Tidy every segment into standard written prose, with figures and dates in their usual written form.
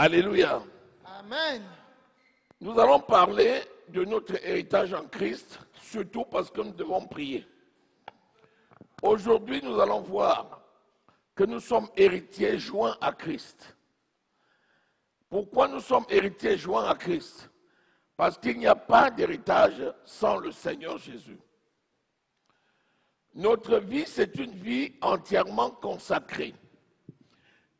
Alléluia. Amen. Nous allons parler de notre héritage en Christ, surtout parce que nous devons prier. Aujourd'hui, nous allons voir que nous sommes héritiers joints à Christ. Pourquoi nous sommes héritiers joints à Christ? Parce qu'il n'y a pas d'héritage sans le Seigneur Jésus. Notre vie, c'est une vie entièrement consacrée.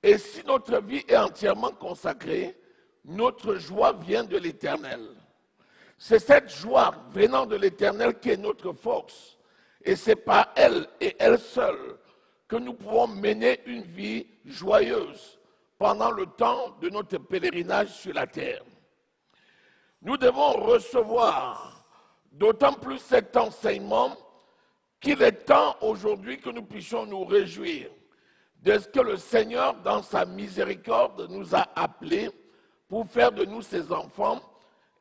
Et si notre vie est entièrement consacrée, notre joie vient de l'Éternel. C'est cette joie venant de l'Éternel qui est notre force. Et c'est par elle et elle seule que nous pouvons mener une vie joyeuse pendant le temps de notre pèlerinage sur la terre. Nous devons recevoir d'autant plus cet enseignement qu'il est temps aujourd'hui que nous puissions nous réjouir de ce que le Seigneur, dans sa miséricorde, nous a appelés pour faire de nous ses enfants,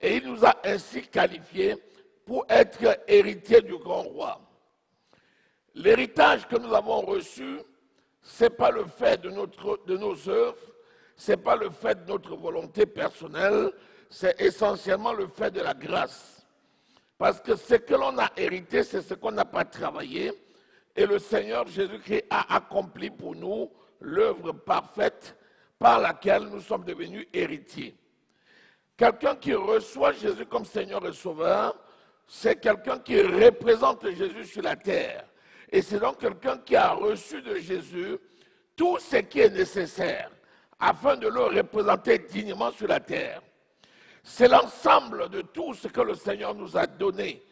et il nous a ainsi qualifiés pour être héritiers du grand roi. L'héritage que nous avons reçu, ce n'est pas le fait de nos œuvres, ce n'est pas le fait de notre volonté personnelle, c'est essentiellement le fait de la grâce. Parce que ce que l'on a hérité, c'est ce qu'on n'a pas travaillé. Et le Seigneur Jésus-Christ a accompli pour nous l'œuvre parfaite par laquelle nous sommes devenus héritiers. Quelqu'un qui reçoit Jésus comme Seigneur et Sauveur, c'est quelqu'un qui représente Jésus sur la terre. Et c'est donc quelqu'un qui a reçu de Jésus tout ce qui est nécessaire afin de le représenter dignement sur la terre. C'est l'ensemble de tout ce que le Seigneur nous a donné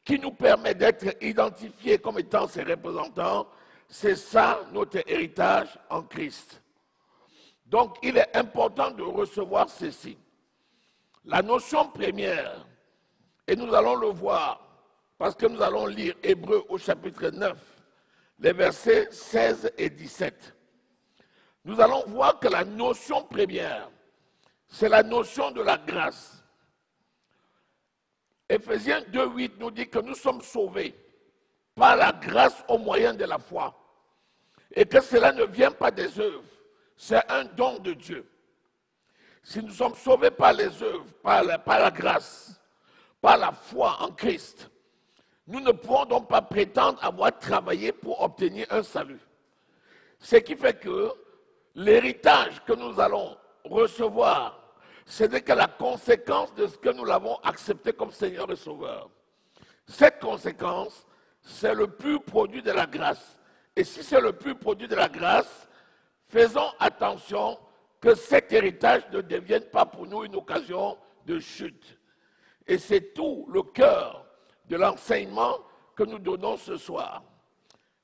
qui nous permet d'être identifiés comme étant ses représentants. C'est ça notre héritage en Christ. Donc il est important de recevoir ceci. La notion première, et nous allons le voir, parce que nous allons lire Hébreux au chapitre 9, les versets 16 et 17. Nous allons voir que la notion première, c'est la notion de la grâce. Éphésiens 2,8 nous dit que nous sommes sauvés par la grâce au moyen de la foi. Et que cela ne vient pas des œuvres, c'est un don de Dieu. Si nous sommes sauvés par les œuvres, par la grâce, par la foi en Christ, nous ne pouvons donc pas prétendre avoir travaillé pour obtenir un salut. Ce qui fait que l'héritage que nous allons recevoir, ce n'est que la conséquence de ce que nous l'avons accepté comme Seigneur et Sauveur. Cette conséquence, c'est le pur produit de la grâce. Et si c'est le pur produit de la grâce, faisons attention que cet héritage ne devienne pas pour nous une occasion de chute. Et c'est tout le cœur de l'enseignement que nous donnons ce soir.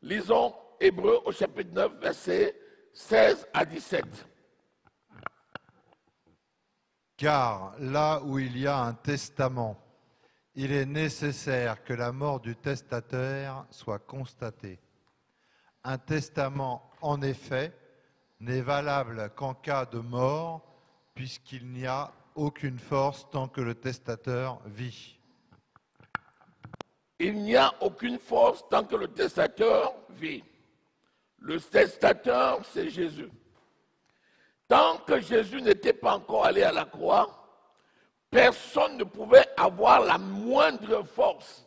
Lisons Hébreux au chapitre 9, versets 16 à 17. Car là où il y a un testament, il est nécessaire que la mort du testateur soit constatée. Un testament, en effet, n'est valable qu'en cas de mort, puisqu'il n'y a aucune force tant que le testateur vit. Il n'y a aucune force tant que le testateur vit. Le testateur, c'est Jésus. Tant que Jésus n'était pas encore allé à la croix, personne ne pouvait avoir la moindre force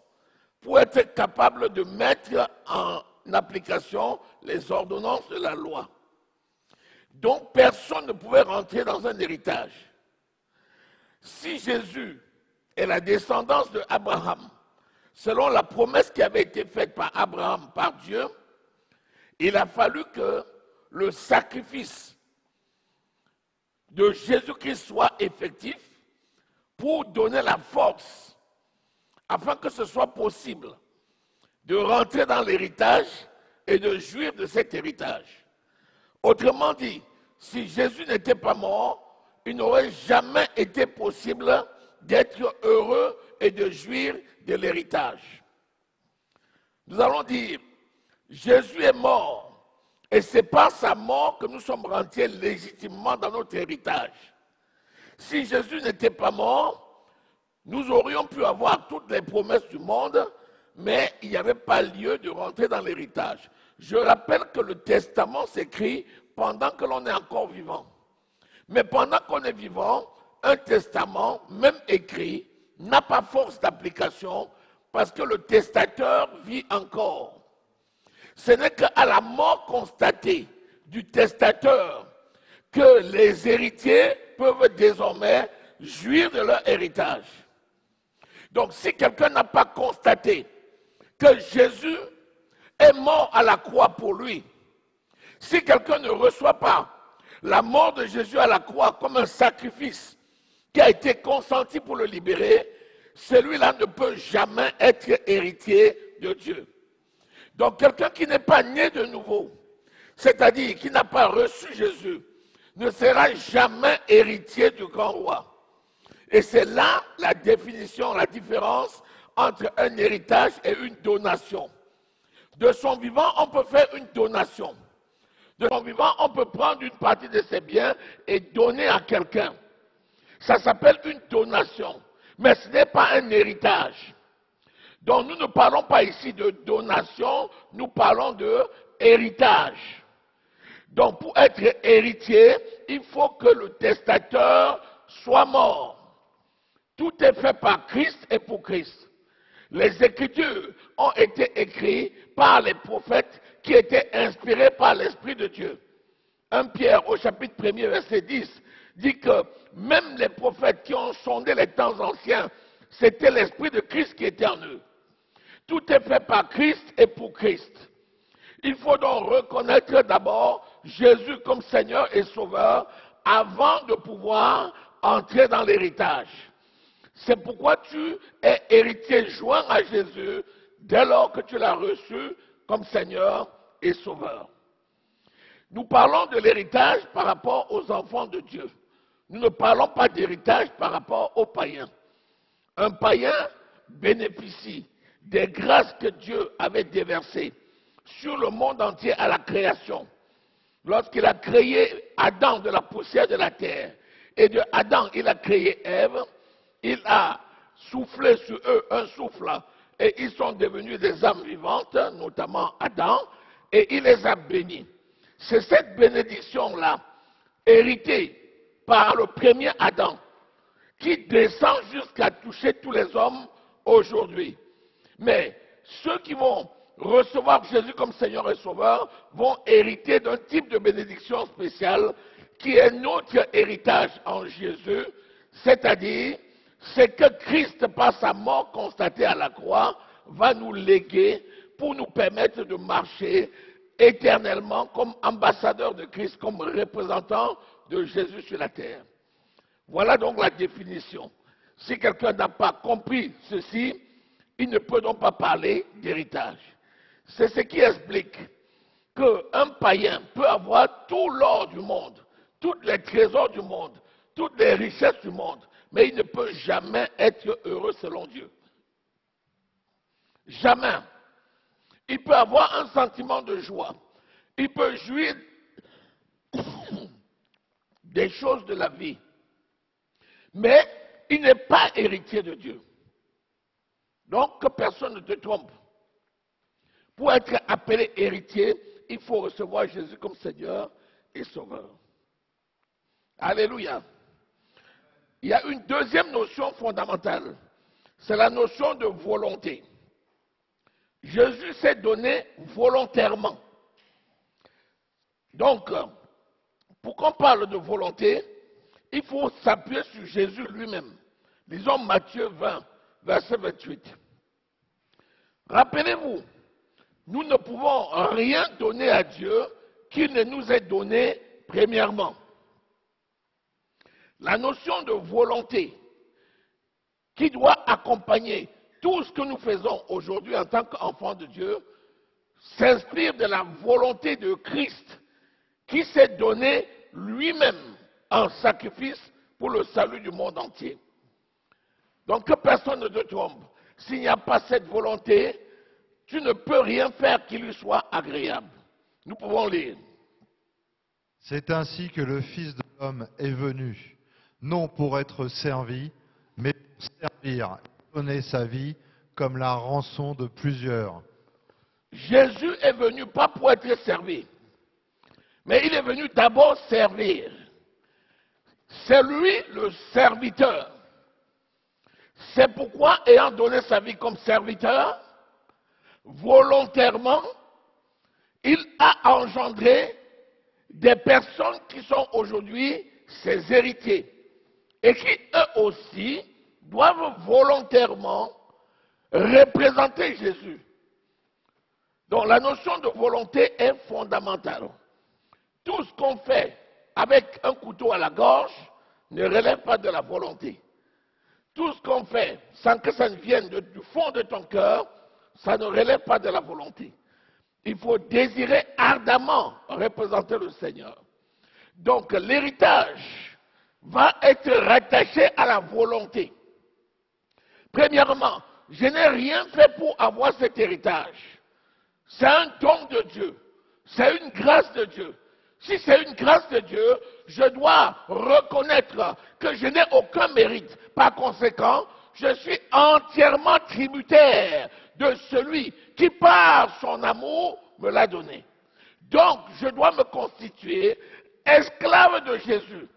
pour être capable de mettre en application les ordonnances de la loi. Donc personne ne pouvait rentrer dans un héritage. Si Jésus est la descendance d'Abraham, selon la promesse qui avait été faite par Abraham, par Dieu, il a fallu que le sacrifice de Jésus-Christ soit effectif pour donner la force, afin que ce soit possible de rentrer dans l'héritage et de jouir de cet héritage. Autrement dit, si Jésus n'était pas mort, il n'aurait jamais été possible d'être heureux et de jouir de l'héritage. Nous allons dire, Jésus est mort, et c'est par sa mort que nous sommes rentrés légitimement dans notre héritage. Si Jésus n'était pas mort, nous aurions pu avoir toutes les promesses du monde, mais il n'y avait pas lieu de rentrer dans l'héritage. Je rappelle que le testament s'écrit pendant que l'on est encore vivant. Mais pendant qu'on est vivant, un testament, même écrit, n'a pas force d'application parce que le testateur vit encore. Ce n'est qu'à la mort constatée du testateur que les héritiers peuvent désormais jouir de leur héritage. Donc si quelqu'un n'a pas constaté que Jésus est mort à la croix pour lui, si quelqu'un ne reçoit pas la mort de Jésus à la croix comme un sacrifice qui a été consenti pour le libérer, celui-là ne peut jamais être héritier de Dieu. Donc quelqu'un qui n'est pas né de nouveau, c'est-à-dire qui n'a pas reçu Jésus, ne sera jamais héritier du grand roi. Et c'est là la définition, la différence entre un héritage et une donation. De son vivant, on peut faire une donation. De son vivant, on peut prendre une partie de ses biens et donner à quelqu'un. Ça s'appelle une donation, mais ce n'est pas un héritage. Donc nous ne parlons pas ici de donation, nous parlons de héritage. Donc pour être héritier, il faut que le testateur soit mort. Tout est fait par Christ et pour Christ. Les Écritures ont été écrites par les prophètes qui étaient inspirés par l'Esprit de Dieu. 1 Pierre au chapitre 1er verset 10 dit que même les prophètes qui ont sondé les temps anciens, c'était l'Esprit de Christ qui était en eux. Tout est fait par Christ et pour Christ. Il faut donc reconnaître d'abord Jésus comme Seigneur et Sauveur avant de pouvoir entrer dans l'héritage. C'est pourquoi tu es héritier joint à Jésus dès lors que tu l'as reçu comme Seigneur et Sauveur. Nous parlons de l'héritage par rapport aux enfants de Dieu. Nous ne parlons pas d'héritage par rapport aux païens. Un païen bénéficie des grâces que Dieu avait déversées sur le monde entier à la création. Lorsqu'il a créé Adam de la poussière de la terre, et de Adam il a créé Ève, il a soufflé sur eux un souffle, et ils sont devenus des âmes vivantes, notamment Adam, et il les a bénis. C'est cette bénédiction-là, héritée par le premier Adam, qui descend jusqu'à toucher tous les hommes aujourd'hui. Mais ceux qui vont recevoir Jésus comme Seigneur et Sauveur vont hériter d'un type de bénédiction spéciale qui est notre héritage en Jésus, c'est-à-dire c'est que Christ, par sa mort constatée à la croix, va nous léguer pour nous permettre de marcher éternellement comme ambassadeurs de Christ, comme représentants de Jésus sur la terre. Voilà donc la définition. Si quelqu'un n'a pas compris ceci, il ne peut donc pas parler d'héritage. C'est ce qui explique qu'un païen peut avoir tout l'or du monde, tous les trésors du monde, toutes les richesses du monde, mais il ne peut jamais être heureux selon Dieu. Jamais. Il peut avoir un sentiment de joie. Il peut jouir des choses de la vie. Mais il n'est pas héritier de Dieu. Donc que personne ne te trompe. Pour être appelé héritier, il faut recevoir Jésus comme Seigneur et Sauveur. Alléluia. Il y a une deuxième notion fondamentale. C'est la notion de volonté. Jésus s'est donné volontairement. Donc, pour qu'on parle de volonté, il faut s'appuyer sur Jésus lui-même. Lisons Matthieu 20, verset 28. Rappelez-vous, nous ne pouvons rien donner à Dieu qu'il ne nous ait donné premièrement. La notion de volonté qui doit accompagner tout ce que nous faisons aujourd'hui en tant qu'enfants de Dieu s'inspire de la volonté de Christ qui s'est donné lui-même en sacrifice pour le salut du monde entier. Donc que personne ne te trompe. S'il n'y a pas cette volonté, tu ne peux rien faire qui lui soit agréable. Nous pouvons lire. C'est ainsi que le Fils de l'homme est venu, non pour être servi, mais pour servir et donner sa vie comme la rançon de plusieurs. Jésus est venu pas pour être servi, mais il est venu d'abord servir. C'est lui le serviteur. C'est pourquoi, ayant donné sa vie comme serviteur, volontairement, il a engendré des personnes qui sont aujourd'hui ses héritiers et qui, eux aussi, doivent volontairement représenter Jésus. Donc la notion de volonté est fondamentale. Tout ce qu'on fait avec un couteau à la gorge ne relève pas de la volonté. Tout ce qu'on fait sans que ça ne vienne du fond de ton cœur, ça ne relève pas de la volonté. Il faut désirer ardemment représenter le Seigneur. Donc l'héritage va être rattaché à la volonté. Premièrement, je n'ai rien fait pour avoir cet héritage. C'est un don de Dieu. C'est une grâce de Dieu. Si c'est une grâce de Dieu, je dois reconnaître que je n'ai aucun mérite. Par conséquent, je suis entièrement tributaire de celui qui, par son amour, me l'a donné. Donc, je dois me constituer esclave de Jésus.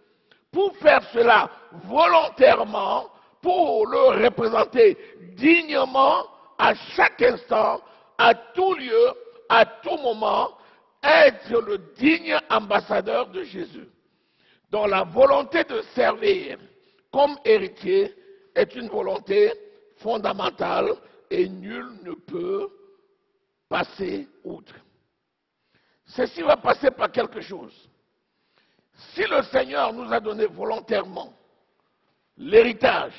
Pour faire cela volontairement, pour le représenter dignement à chaque instant, à tout lieu, à tout moment, être le digne ambassadeur de Jésus. Donc la volonté de servir comme héritier est une volonté fondamentale et nul ne peut passer outre. Ceci va passer par quelque chose. Si le Seigneur nous a donné volontairement l'héritage,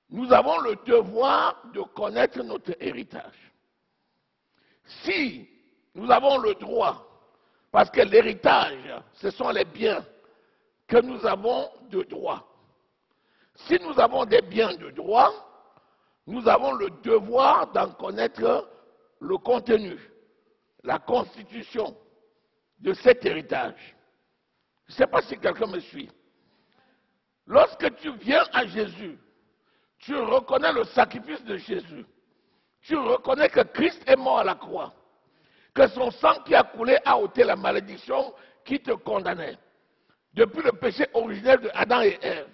nous avons le devoir de connaître notre héritage. Si nous avons le droit, parce que l'héritage, ce sont les biens que nous avons de droit. Si nous avons des biens de droit, nous avons le devoir d'en connaître le contenu, la constitution de cet héritage. Je ne sais pas si quelqu'un me suit. Lorsque tu viens à Jésus, tu reconnais le sacrifice de Jésus. Tu reconnais que Christ est mort à la croix, que son sang qui a coulé a ôté la malédiction qui te condamnait. Depuis le péché originel de Adam et Ève,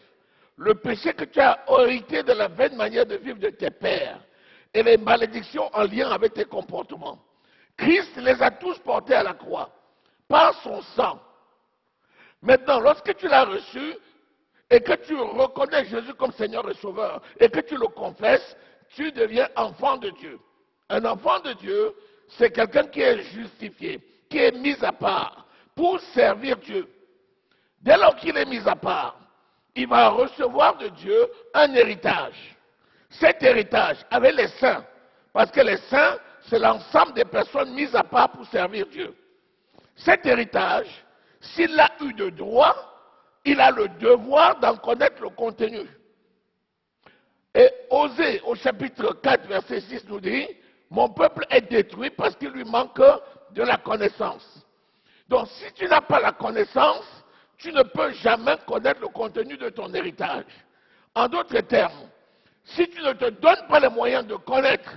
le péché que tu as hérité de la vaine manière de vivre de tes pères et les malédictions en lien avec tes comportements, Christ les a tous portés à la croix par son sang. Maintenant, lorsque tu l'as reçu et que tu reconnais Jésus comme Seigneur et Sauveur et que tu le confesses, tu deviens enfant de Dieu. Un enfant de Dieu, c'est quelqu'un qui est justifié, qui est mis à part pour servir Dieu. Dès lors qu'il est mis à part, il va recevoir de Dieu un héritage. Cet héritage avec les saints, parce que les saints, c'est l'ensemble des personnes mises à part pour servir Dieu. Cet héritage, s'il l'a eu de droit, il a le devoir d'en connaître le contenu. Et Osée, au chapitre 4, verset 6, nous dit, « Mon peuple est détruit parce qu'il lui manque de la connaissance. » Donc, si tu n'as pas la connaissance, tu ne peux jamais connaître le contenu de ton héritage. En d'autres termes, si tu ne te donnes pas les moyens de connaître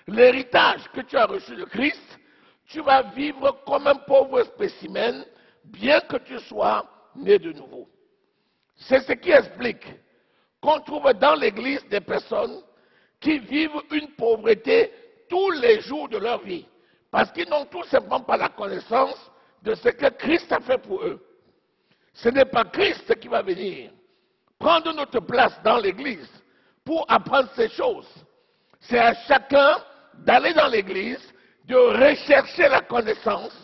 l'héritage que tu as reçu de Christ, tu vas vivre comme un pauvre spécimen, bien que tu sois né de nouveau. C'est ce qui explique qu'on trouve dans l'Église des personnes qui vivent une pauvreté tous les jours de leur vie, parce qu'ils n'ont tout simplement pas la connaissance de ce que Christ a fait pour eux. Ce n'est pas Christ qui va venir prendre notre place dans l'église pour apprendre ces choses. C'est à chacun d'aller dans l'église, de rechercher la connaissance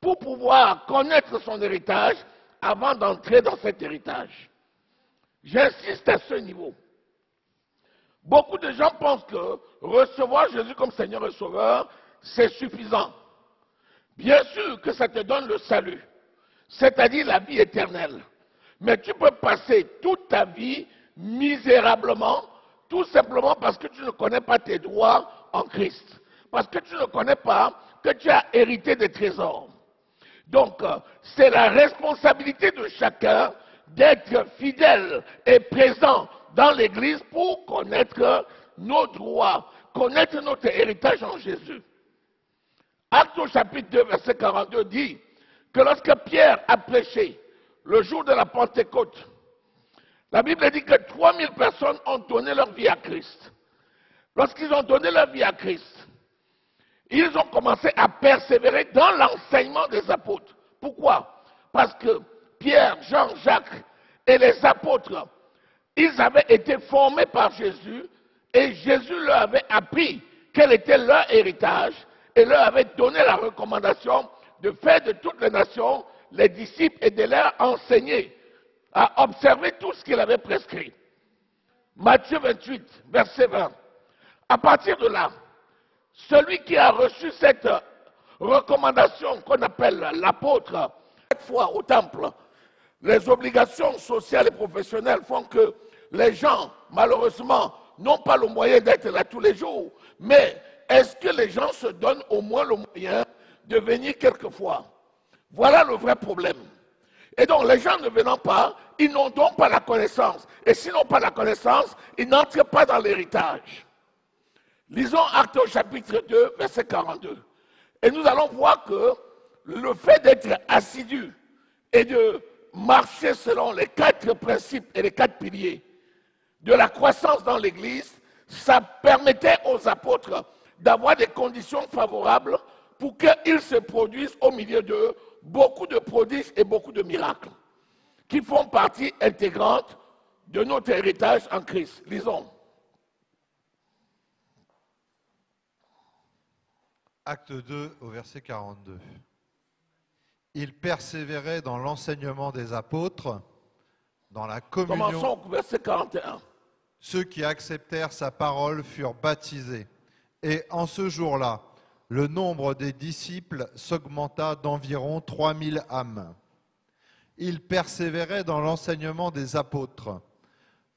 pour pouvoir connaître son héritage avant d'entrer dans cet héritage. J'insiste à ce niveau. Beaucoup de gens pensent que recevoir Jésus comme Seigneur et Sauveur, c'est suffisant. Bien sûr que ça te donne le salut, c'est-à-dire la vie éternelle. Mais tu peux passer toute ta vie misérablement, tout simplement parce que tu ne connais pas tes droits en Christ. Parce que tu ne connais pas que tu as hérité des trésors. Donc, c'est la responsabilité de chacun d'être fidèle et présent dans l'Église pour connaître nos droits, connaître notre héritage en Jésus. Actes au chapitre 2, verset 42 dit que lorsque Pierre a prêché le jour de la Pentecôte, la Bible dit que 3000 personnes ont donné leur vie à Christ. Lorsqu'ils ont donné leur vie à Christ, ils ont commencé à persévérer dans l'enseignement des apôtres. Pourquoi? Parce que Pierre, Jean, Jacques et les apôtres, ils avaient été formés par Jésus et Jésus leur avait appris quel était leur héritage et leur avait donné la recommandation de faire de toutes les nations les disciples et de leur enseigner à observer tout ce qu'il avait prescrit. Matthieu 28, verset 20. À partir de là, celui qui a reçu cette recommandation qu'on appelle l'apôtre, cette fois au temple, les obligations sociales et professionnelles font que les gens, malheureusement, n'ont pas le moyen d'être là tous les jours. Mais est-ce que les gens se donnent au moins le moyen de venir quelquefois? Voilà le vrai problème. Et donc, les gens ne venant pas, ils n'ont donc pas la connaissance. Et s'ils n'ont pas la connaissance, ils n'entrent pas dans l'héritage. Lisons Actes au chapitre 2, verset 42. Et nous allons voir que le fait d'être assidu et de marcher selon les 4 principes et les 4 piliers de la croissance dans l'Église, ça permettait aux apôtres d'avoir des conditions favorables pour qu'ils se produisent au milieu d'eux beaucoup de prodiges et beaucoup de miracles qui font partie intégrante de notre héritage en Christ. Lisons. Acte 2 au verset 42. Il persévérait dans l'enseignement des apôtres, dans la communion. Commençons au verset 41. Ceux qui acceptèrent sa parole furent baptisés. Et en ce jour-là, le nombre des disciples s'augmenta d'environ 3000 âmes. Il persévérait dans l'enseignement des apôtres,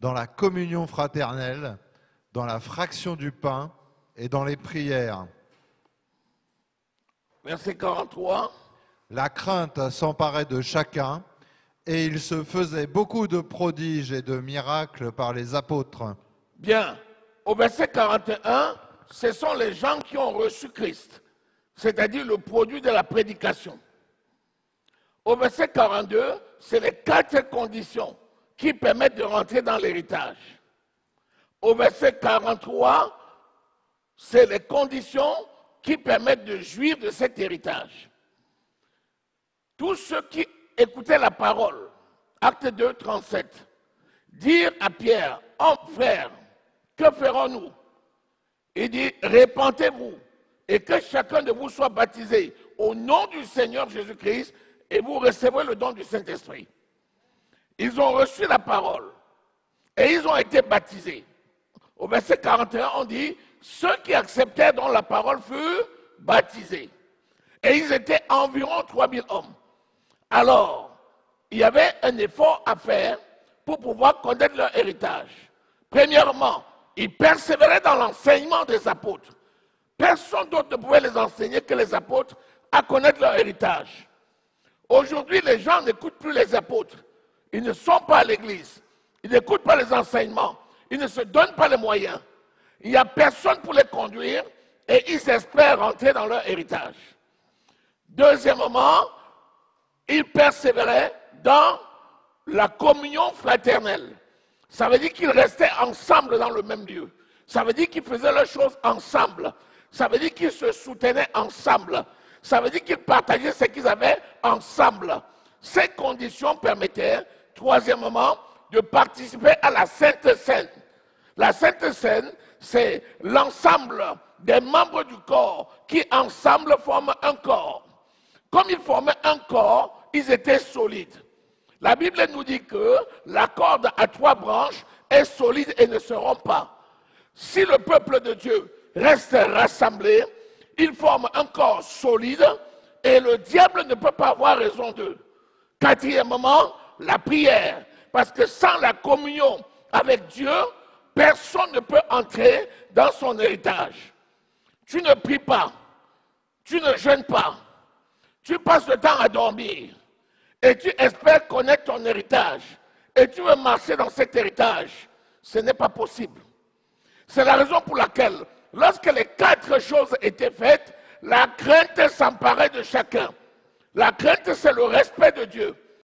dans la communion fraternelle, dans la fraction du pain et dans les prières. Verset 43. La crainte s'emparait de chacun, et il se faisait beaucoup de prodiges et de miracles par les apôtres. Bien. Au verset 41, ce sont les gens qui ont reçu Christ, c'est-à-dire le produit de la prédication. Au verset 42, c'est les 4 conditions qui permettent de rentrer dans l'héritage. Au verset 43, c'est les conditions qui permettent de jouir de cet héritage. Tous ceux qui écoutaient la parole, Acte 2, 37, dirent à Pierre, « Oh frère, que ferons-nous » Il dit, « Répentez-vous et que chacun de vous soit baptisé au nom du Seigneur Jésus-Christ et vous recevrez le don du Saint-Esprit. » Ils ont reçu la parole et ils ont été baptisés. Au verset 41, on dit, « Ceux qui acceptèrent dont la parole fut baptisés. » Et ils étaient environ 3000 hommes. Alors, il y avait un effort à faire pour pouvoir connaître leur héritage. Premièrement, ils persévéraient dans l'enseignement des apôtres. Personne d'autre ne pouvait les enseigner que les apôtres à connaître leur héritage. Aujourd'hui, les gens n'écoutent plus les apôtres. Ils ne sont pas à l'église. Ils n'écoutent pas les enseignements. Ils ne se donnent pas les moyens. Il n'y a personne pour les conduire et ils espèrent rentrer dans leur héritage. Deuxièmement, ils persévéraient dans la communion fraternelle. Ça veut dire qu'ils restaient ensemble dans le même lieu. Ça veut dire qu'ils faisaient leurs choses ensemble. Ça veut dire qu'ils se soutenaient ensemble. Ça veut dire qu'ils partageaient ce qu'ils avaient ensemble. Ces conditions permettaient, troisièmement, de participer à la Sainte Seine. La Sainte Seine, c'est l'ensemble des membres du corps qui ensemble forment un corps. Comme ils formaient un corps, ils étaient solides. La Bible nous dit que la corde à 3 branches est solide et ne se rompt pas. Si le peuple de Dieu reste rassemblé, ils forment un corps solide et le diable ne peut pas avoir raison d'eux. Quatrièmement, la prière. Parce que sans la communion avec Dieu, personne ne peut entrer dans son héritage. Tu ne pries pas, tu ne jeûnes pas, tu passes le temps à dormir et tu espères connaître ton héritage et tu veux marcher dans cet héritage. Ce n'est pas possible. C'est la raison pour laquelle, lorsque les 4 choses étaient faites, la crainte s'emparait de chacun. La crainte, c'est le respect de Dieu.